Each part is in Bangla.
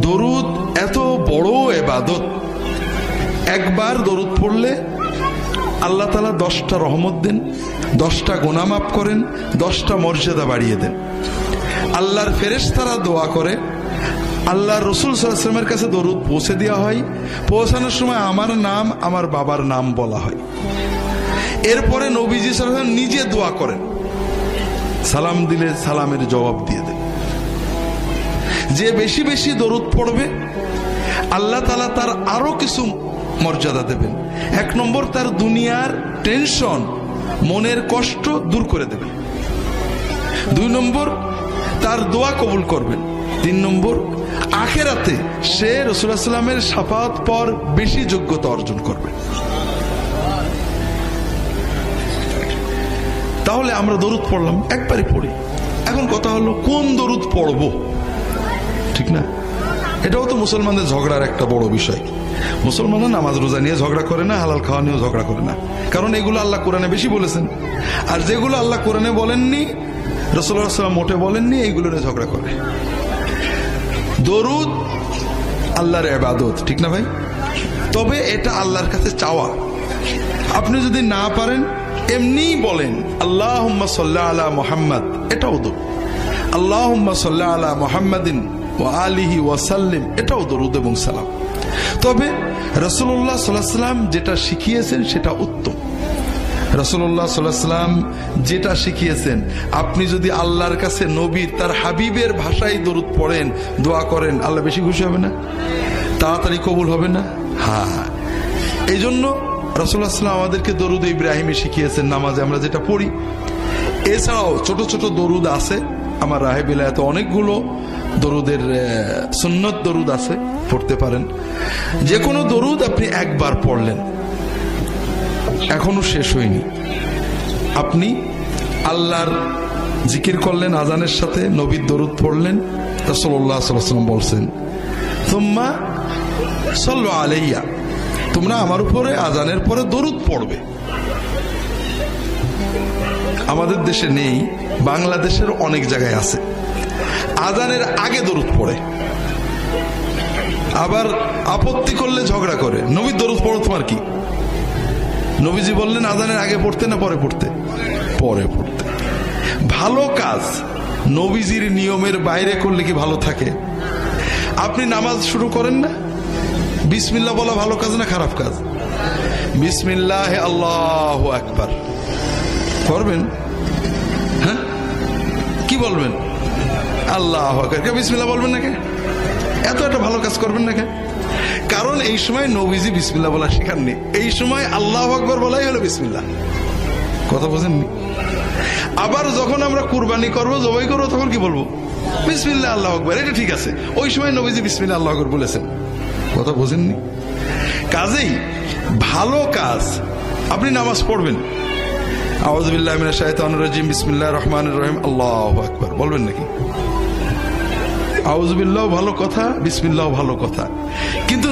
দরুদ এত বড় ইবাদত, একবার দরুদ পড়লে আল্লাহ তাআলা 10টা রহমত দেন, 10টা গুনাহ মাফ করেন, 10টা মর্যাদা বাড়িয়ে দেন। আল্লাহর ফেরেশতারা দোয়া করে, আল্লাহর রাসূল সাল্লাল্লাহু আলাইহি ওয়াসাল্লামের কাছে দরুদ পৌঁছে দেওয়া হয়। পৌঁছানোর সময় আমার নাম, আমার বাবার নাম বলা হয়। এরপরে নবীজি সাল্লাল্লাহু আলাইহি ওয়াসাল্লাম নিজে দোয়া করেন, সালাম দিলে সালামের জবাব দিয়ে দেন। যে বেশি বেশি দরুদ পড়বে আল্লাহ তাআলা তার আরো কিছু মর্যাদা দেবেন। 1 নম্বর, তার দুনিয়ার টেনশন, মনের কষ্ট দূর করে দেবেন। 2 নম্বর, তার দোয়া কবুল করবেন। 3 নম্বর, আখিরাতে সে রাসূলুল্লাহ সাল্লাল্লাহু আলাইহি ওয়াসাল্লামের শাফাআত পর বেশি যোগ্যতা অর্জন করবে। তাহলে আমরা দরুদ পড়লাম, একবারই পড়ি। এখন কথা হলো কোন দরুদ পড়বো, ঠিক না? এটাও তো মুসলমানদের ঝগড়ার একটা বড় বিষয়। মুসলমানরা নামাজ রোজা নিয়ে ঝগড়া করে না, হালাল খাওয়া নিয়েও ঝগড়া করে না, কারণ এগুলো আল্লাহ কোরআনে বেশি বলেছেন। আর যেগুলো আল্লাহ কোরআনে বলেননি, রাসূলুল্লাহ সাল্লাল্লাহু আলাইহি ওয়াসাল্লাম মোটে বলেননি, এইগুলো নিয়ে ঝগড়া করে। দরুদ আল্লাহর ইবাদত, ঠিক না ভাই? তবে এটা আল্লাহর কাছে চাওয়া। আপনি যদি না পারেন এমনি বলেন আল্লাহুম্মা সাল্লি আলা মুহাম্মাদ, এটাও দরুদ। আল্লাহুম্মা সাল্লি আলা মুহাম্মাদিন ওয়া আলিহি ওয়া সাল্লিম, এটাও দরুদ এবং সালাম। তবে রাসূলুল্লাহ সাল্লাল্লাহু আলাইহি ওয়াসাল্লাম যেটা শিখিয়েছেন সেটা উত্তম। রাসূলুল্লাহ সাল্লাল্লাহু আলাইহি ওয়াসাল্লাম যেটা শিখিয়েছেন, আপনি যদি আল্লাহর কাছে নবী তার হাবিবের ভাষায় দরুদ পড়েন, দোয়া করেন, আল্লাহ বেশি খুশি হবে না? তাড়াতাড়ি কবুল হবে না? হ্যাঁ, এই জন্য রাসূলুল্লাহ সাল্লাল্লাহু আলাইহি ওয়াসাল্লাম আমাদেরকে দরুদ ইব্রাহিমী শিখিয়েছেন, নামাজে আমরা যেটা পড়ি। এছাড়াও ছোট ছোট দরুদ আছে, আমার রাহে বিলায়াতে অনেকগুলো দরুদের সুন্নত দরুদ আছে, পড়তে পারেন। যে কোনো দরুদ আপনি একবার পড়লেন, এখনো শেষ হয়নি, আপনি আল্লাহর জিকির করলেন, আজানের সাথে নবীর দরুদ পড়লেন। রাসূলুল্লাহ সাল্লাল্লাহু আলাইহি ওয়াসাল্লাম বলছেন, সুম্মা সাল্লু আলাইয়া, তোমরা আমার উপরে আজানের পরে দরুদ পড়বে। আমাদের দেশে নেই, বাংলাদেশের অনেক জায়গায় আছে। আজানের আগে দরুদ পড়ে, আবার আপত্তি করলে ঝগড়া করে, নবীর দরুদ পড়ো, তোমার কি? নবীজি বললেন আজানের আগে পড়তে না পরে পড়তে? পরে পড়তে। ভালো কাজ নবীজির নিয়মের বাইরে করলে কি ভালো থাকে? আপনি নামাজ শুরু করেন না, বিসমিল্লাহ বলা ভালো কাজ না খারাপ কাজ? বিসমিল্লাহ আল্লাহু আকবার করবেন, হ্যাঁ? কি বলবেন? আল্লাহু আকবার, বিসমিল্লাহ বলবেন না? কে এত একটা ভালো কাজ করবেন না? কে? কারণ এই সময় নবীজি বিসমিল্লাহ বলা শেখাননি, এই সময় আল্লাহু আকবার বলাই হলো বিসমিল্লাহ। কথা বোঝেননি? আবার যখন আমরা কুরবানি করবো, জবাই করবো, তখন কি বলবো? বিসমিল্লাহ আল্লাহু আকবার, এটা ঠিক আছে। ওই সময় নবীজি বিসমিল্লাহ আল্লাহু আকবার বলেছেন। কথা বোঝেননি? কাজেই ভালো কাজ, আপনি নামাজ পড়বেন, আউযু বিল্লাহি মিনাশ শাইতানির রাজিম, বিসমিল্লাহির রহমানির রহিম, আল্লাহু আকবার বলবেন নাকি? আউযু বিল্লাহ ভালো কথা, বিসমিল্লাহ ভালো কথা, কিন্তু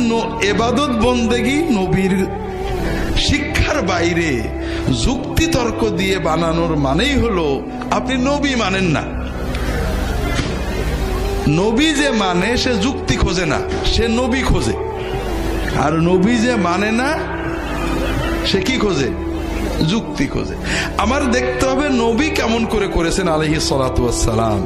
ইবাদত বন্দেগী নবীর শিক্ষার বাইরে যুক্তি তর্ক দিয়ে বানানোর মানেই হলো আপনি নবী মানেন না। নবী যে মানে সে যুক্তি খোঁজে না, সে নবী খোঁজে। আর নবী যে মানে না সে কি খোঁজে? যুক্তি খোঁজে। আমার দেখতে হবে নবী কেমন করে করেছেন আলাইহিস সালাতু ওয়াস সালাম।